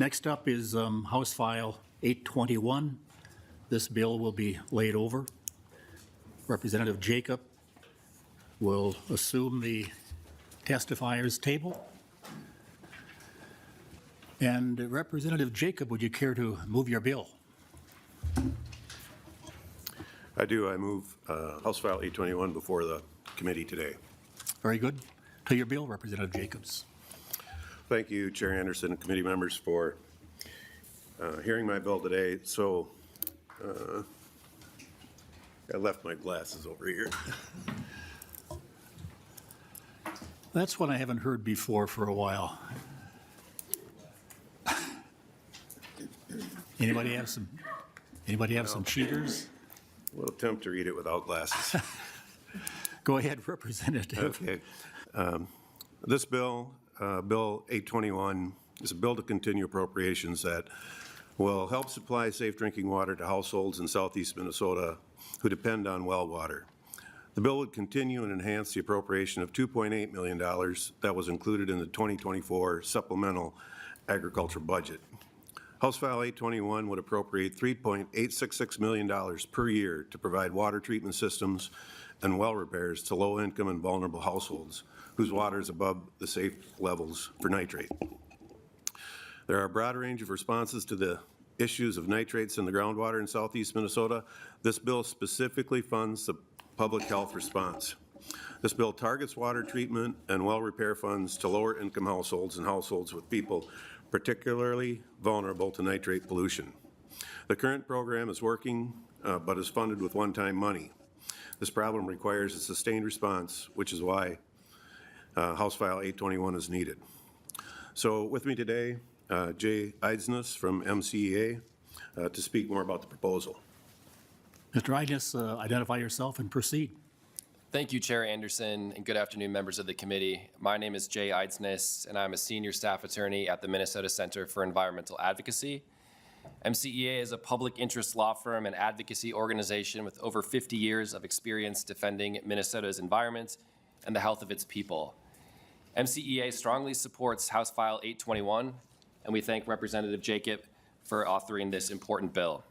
Next up is House File 821. This bill will be laid over. Representative Jacob will assume the testifier's table. And Representative Jacob, would you care to move your bill? I do. I move House File 821 before the committee today. Very good. To your bill, Representative Jacobs. Thank you, Chair Anderson and committee members, for hearing my bill today. So I left my glasses over here. That's one I haven't heard before for a while. Anybody have some cheaters? We'll attempt to read it without glasses. Go ahead, Representative. Okay. This bill, Bill 821, is a bill to continue appropriations that will help supply safe drinking water to households in southeast Minnesota who depend on well water. The bill would continue and enhance the appropriation of $2.8 million that was included in the 2024 supplemental agriculture budget. House File 821 would appropriate $3.866 million per year to provide water treatment systems and well repairs to low-income and vulnerable households whose water is above the safe levels for nitrate. There are a broad range of responses to the issues of nitrates in the groundwater in southeast Minnesota. This bill specifically funds the public health response. This bill targets water treatment and well repair funds to lower income households and households with people particularly vulnerable to nitrate pollution. The current program is working, but is funded with one-time money. This problem requires a sustained response, which is why House File 821 is needed. So with me today, Jay Eidsness from MCEA to speak more about the proposal. Mr. Eidsness, identify yourself and proceed. Thank you, Chair Anderson, and good afternoon, members of the committee. My name is Jay Eidsness, and I'm a senior staff attorney at the Minnesota Center for Environmental Advocacy. MCEA is a public interest law firm and advocacy organization with over 50 years of experience defending Minnesota's environment and the health of its people. MCEA strongly supports House File 821, and we thank Representative Jacob for authoring this important bill.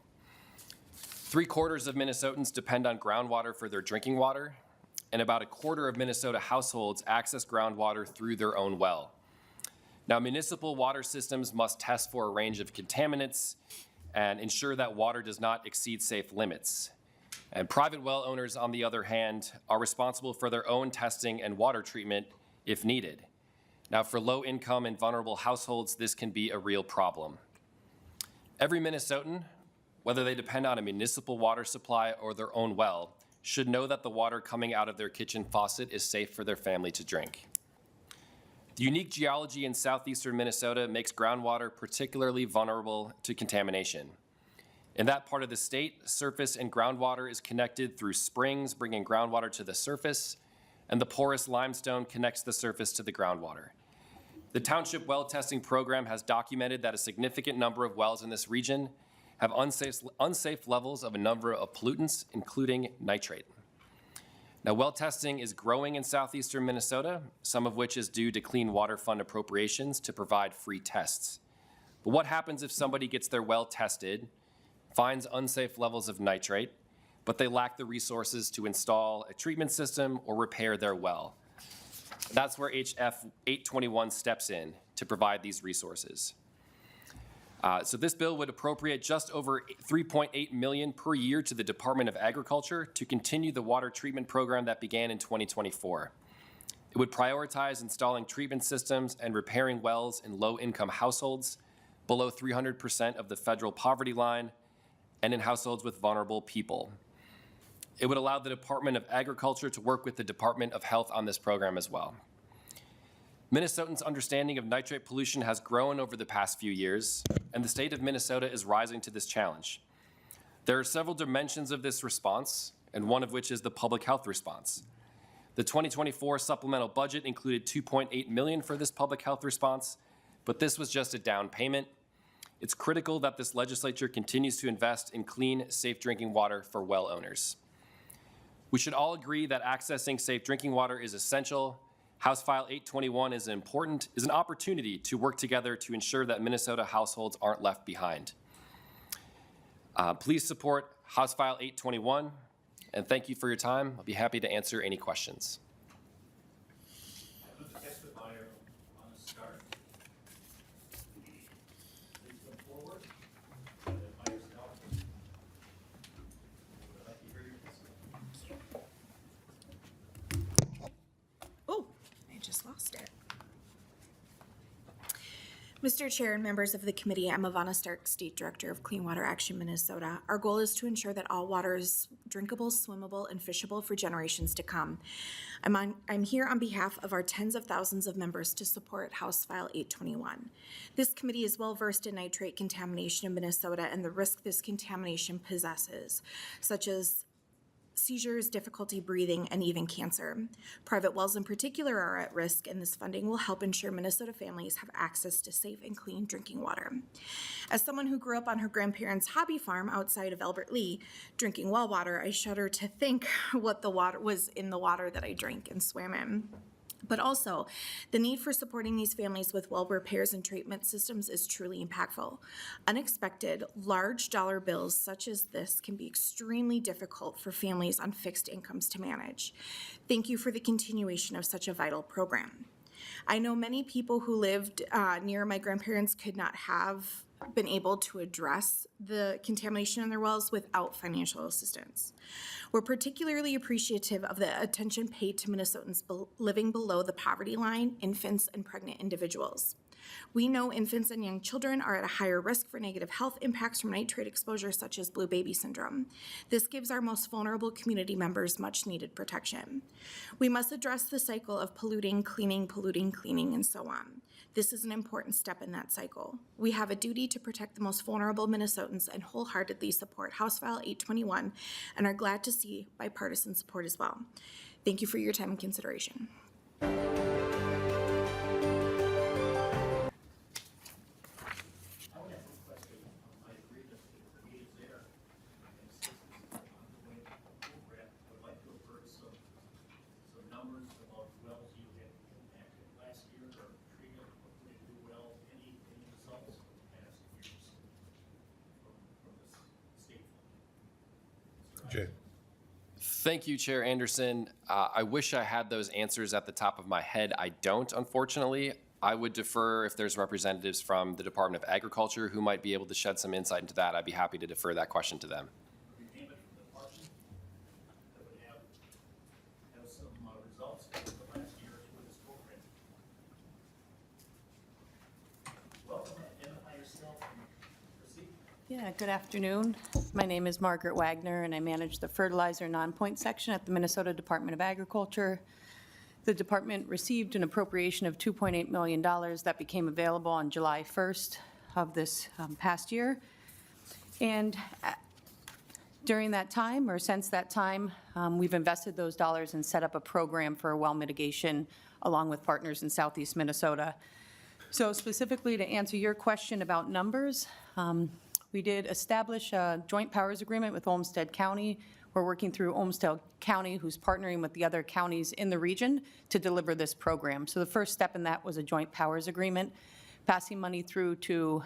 3/4 of Minnesotans depend on groundwater for their drinking water, and about 1/4 of Minnesota households access groundwater through their own well. Now, municipal water systems must test for a range of contaminants and ensure that water does not exceed safe limits. And private well owners, on the other hand, are responsible for their own testing and water treatment if needed. Now, for low-income and vulnerable households, this can be a real problem. Every Minnesotan, whether they depend on a municipal water supply or their own well, should know that the water coming out of their kitchen faucet is safe for their family to drink. The unique geology in southeastern Minnesota makes groundwater particularly vulnerable to contamination. In that part of the state, surface and groundwater is connected through springs, bringing groundwater to the surface, and the porous limestone connects the surface to the groundwater. The township well testing program has documented that a significant number of wells in this region have unsafe levels of a number of pollutants, including nitrate. Now, well testing is growing in southeastern Minnesota, some of which is due to Clean Water Fund appropriations to provide free tests. But what happens if somebody gets their well tested, finds unsafe levels of nitrate, but they lack the resources to install a treatment system or repair their well? That's where HF821 steps in to provide these resources. So this bill would appropriate just over $3.8 million per year to the Department of Agriculture to continue the water treatment program that began in 2024. It would prioritize installing treatment systems and repairing wells in low-income households below 300% of the federal poverty line and in households with vulnerable people. It would allow the Department of Agriculture to work with the Department of Health on this program as well. Minnesotans' understanding of nitrate pollution has grown over the past few years, and the state of Minnesota is rising to this challenge. There are several dimensions of this response, and one of which is the public health response. The 2024 supplemental budget included $2.8 million for this public health response, but this was just a down payment. It's critical that this legislature continues to invest in clean, safe drinking water for well owners. We should all agree that accessing safe drinking water is essential. House File 821 is an opportunity to work together to ensure that Minnesota households aren't left behind. Please support House File 821, and thank you for your time. I'll be happy to answer any questions. Oh, I just lost it. Mr. Chair and members of the committee, I'm Ivana Stark, State Director of Clean Water Action Minnesota. Our goal is to ensure that all water is drinkable, swimmable, and fishable for generations to come. I'm here on behalf of our tens of thousands of members to support House File 821. This committee is well versed in nitrate contamination in Minnesota and the risk this contamination possesses, such as seizures, difficulty breathing, and even cancer. Private wells in particular are at risk, and this funding will help ensure Minnesota families have access to safe and clean drinking water. As someone who grew up on her grandparents' hobby farm outside of Albert Lee, drinking well water, I shudder to think what the water was in the water that I drank and swam in. But also, the need for supporting these families with well repairs and treatment systems is truly impactful. Unexpected, large dollar bills such as this can be extremely difficult for families on fixed incomes to manage. Thank you for the continuation of such a vital program. I know many people who lived near my grandparents could not have been able to address the contamination in their wells without financial assistance. We're particularly appreciative of the attention paid to Minnesotans living below the poverty line, infants, and pregnant individuals. We know infants and young children are at a higher risk for negative health impacts from nitrate exposure, such as blue baby syndrome. This gives our most vulnerable community members much needed protection. We must address the cycle of polluting, cleaning, and so on. This is an important step in that cycle. We have a duty to protect the most vulnerable Minnesotans and wholeheartedly support House File 821 and are glad to see bipartisan support as well. Thank you for your time and consideration. Jay. Thank you, Chair Anderson. I wish I had those answers at the top of my head. I don't, unfortunately. I would defer if there's representatives from the Department of Agriculture who might be able to shed some insight into that. I'd be happy to defer that question to them. Yeah, good afternoon. My name is Margaret Wagner, and I manage the fertilizer non-point section at the Minnesota Department of Agriculture. The department received an appropriation of $2.8 million that became available on July 1st of this past year. And during that time, or since that time, we've invested those dollars and set up a program for well mitigation along with partners in Southeast Minnesota. So specifically to answer your question about numbers, we did establish a joint powers agreement with Olmsted County. We're working through Olmsted County, who's partnering with the other counties in the region to deliver this program. So the first step in that was a joint powers agreement, passing money through to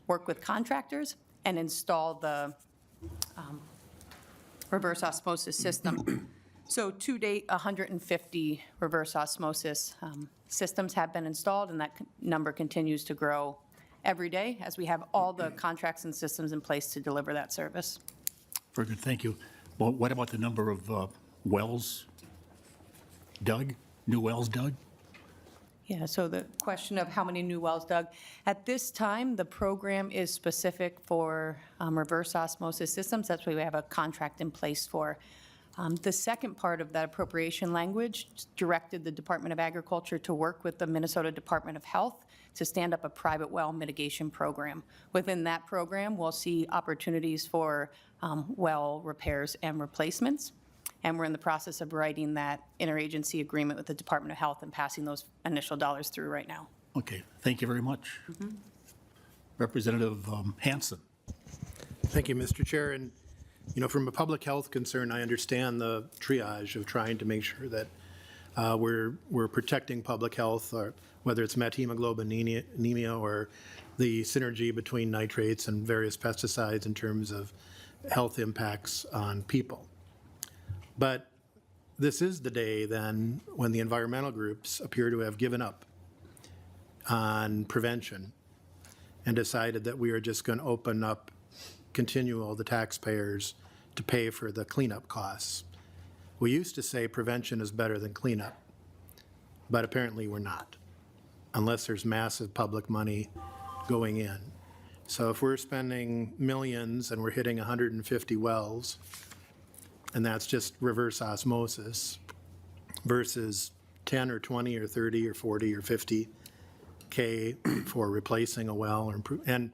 work with contractors and install the reverse osmosis system. So to date, 150 reverse osmosis systems have been installed, and that number continues to grow every day as we have all the contracts and systems in place to deliver that service. Very good, thank you. Well, what about the number of wells dug, new wells dug? Yeah, so the question of how many new wells dug. At this time, the program is specific for reverse osmosis systems. That's why we have a contract in place for. The second part of that appropriation language directed the Department of Agriculture to work with the Minnesota Department of Health to stand up a private well mitigation program. Within that program, we'll see opportunities for well repairs and replacements. And we're in the process of writing that interagency agreement with the Department of Health and passing those initial dollars through right now. Okay, thank you very much. Representative Hansen. Thank you, Mr. Chair. And, you know, from a public health concern, I understand the triage of trying to make sure that We're protecting public health, or whether it's methemoglobinemia or the synergy between nitrates and various pesticides in terms of health impacts on people. But this is the day then when the environmental groups appear to have given up on prevention and decided that we are just going to open up the taxpayers to pay for the cleanup costs. We used to say prevention is better than cleanup, but apparently we're not, unless there's massive public money going in. So if we're spending millions and we're hitting 150 wells, and that's just reverse osmosis, versus 10 or 20 or 30 or 40 or 50K for replacing a well. And,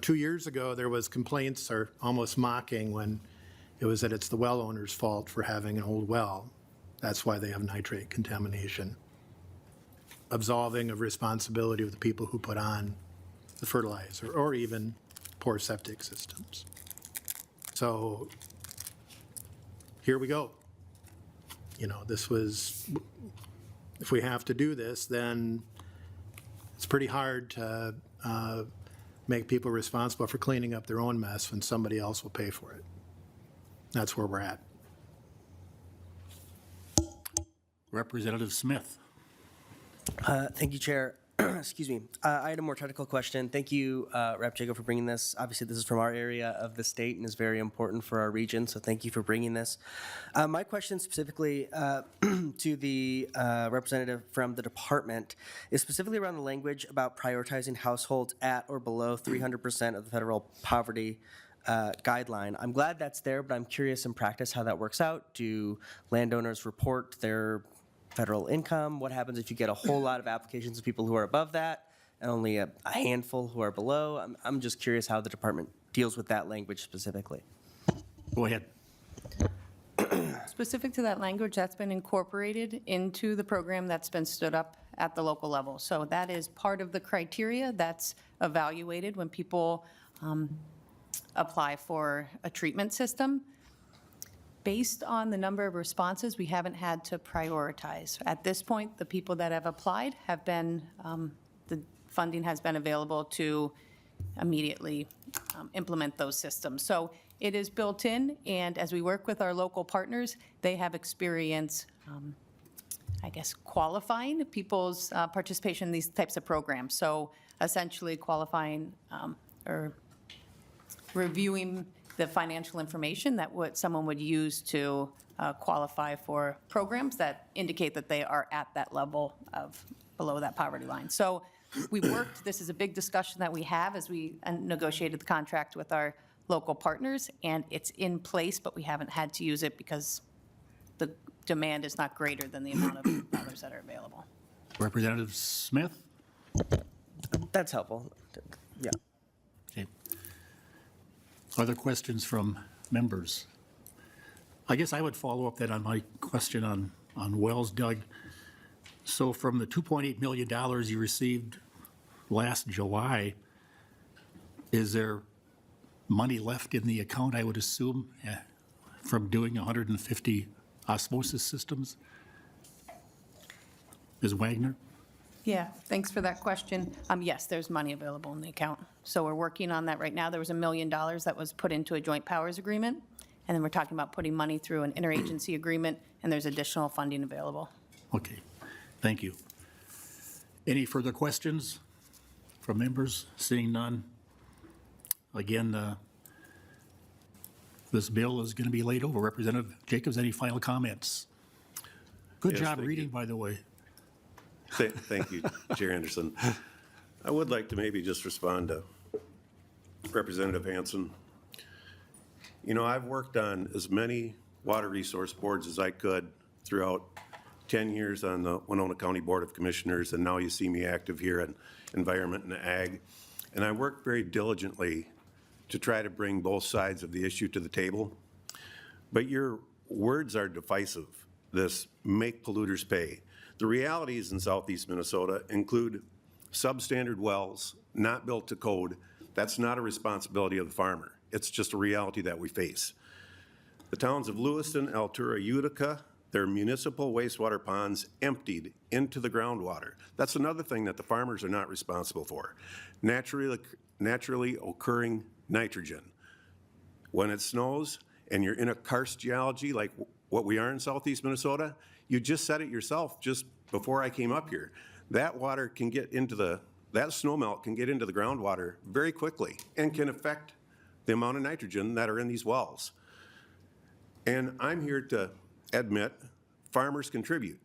2 years ago, there was complaints or almost mocking when it was that it's the well owner's fault for having an old well. That's why they have nitrate contamination. Absolving of responsibility of the people who put on the fertilizer or even poor septic systems. So here we go. This was, if we have to do this, then it's pretty hard to make people responsible for cleaning up their own mess when somebody else will pay for it. That's where we're at. Representative Smith. Thank you, Chair. Excuse me. I had a more technical question. Thank you, Rep. Jacob, for bringing this. Obviously, this is from our area of the state and is very important for our region, so thank you for bringing this. My question specifically to the representative from the department is specifically around the language about prioritizing households at or below 300% of the federal poverty guideline. I'm glad that's there, but I'm curious in practice how that works out. Do landowners report their federal income? What happens if you get a whole lot of applications of people who are above that and only a handful who are below? I'm just curious how the department deals with that language specifically. Go ahead. Specific to that language, that's been incorporated into the program that's been stood up at the local level. So that is part of the criteria that's evaluated when people apply for a treatment system. Based on the number of responses, we haven't had to prioritize. At this point, the people that have applied have been, the funding has been available to immediately implement those systems. So it is built in, and as we work with our local partners, they have experience, qualifying people's participation in these types of programs. So essentially qualifying or reviewing the financial information that someone would use to qualify for programs that indicate that they are at that level of below that poverty line. So we worked, this is a big discussion that we have as we negotiated the contract with our local partners, and it's in place, but we haven't had to use it because the demand is not greater than the amount of dollars that are available. Representative Smith. That's helpful. Yeah. Okay. Other questions from members? I guess I would follow up then on my question on wells dug. So from the $2.8 million you received last July, is there money left in the account, I would assume, from doing 150 osmosis systems? Ms. Wagner? Yeah, thanks for that question. Yes, there's money available in the account. So we're working on that right now. There was $1 million that was put into a joint powers agreement, and then we're talking about putting money through an interagency agreement, and there's additional funding available. Okay, thank you. Any further questions from members? Seeing none. Again, this bill is going to be laid over. Representative Jacobs, any final comments? Good Yes, job thank reading, you. by the way. Thank you, Chair Anderson. I would like to maybe just respond to Representative Hansen. You know, I've worked on as many water resource boards as I could throughout 10 years on the Winona County Board of Commissioners, and now you see me active here in Environment and Ag. And I worked very diligently to try to bring both sides of the issue to the table. But your words are divisive, this make polluters pay. The realities in southeast Minnesota include substandard wells, not built to code. That's not a responsibility of the farmer. It's just a reality that we face. The towns of Lewiston, Altura, Utica, their municipal wastewater ponds emptied into the groundwater. That's another thing that the farmers are not responsible for. Naturally occurring nitrogen. When it snows and you're in a karst geology like what we are in southeast Minnesota, you just said it yourself just before I came up here. That water can get into that snowmelt can get into the groundwater very quickly and can affect the amount of nitrogen that are in these wells. And I'm here to admit farmers contribute,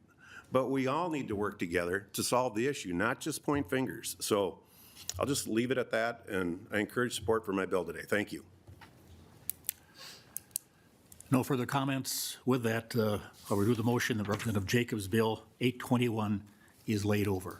but we all need to work together to solve the issue, not just point fingers. So I'll just leave it at that, and I encourage support for my bill today. Thank you. No further comments. With that, I'll review the motion that Representative Jacobs' Bill 821 is laid over.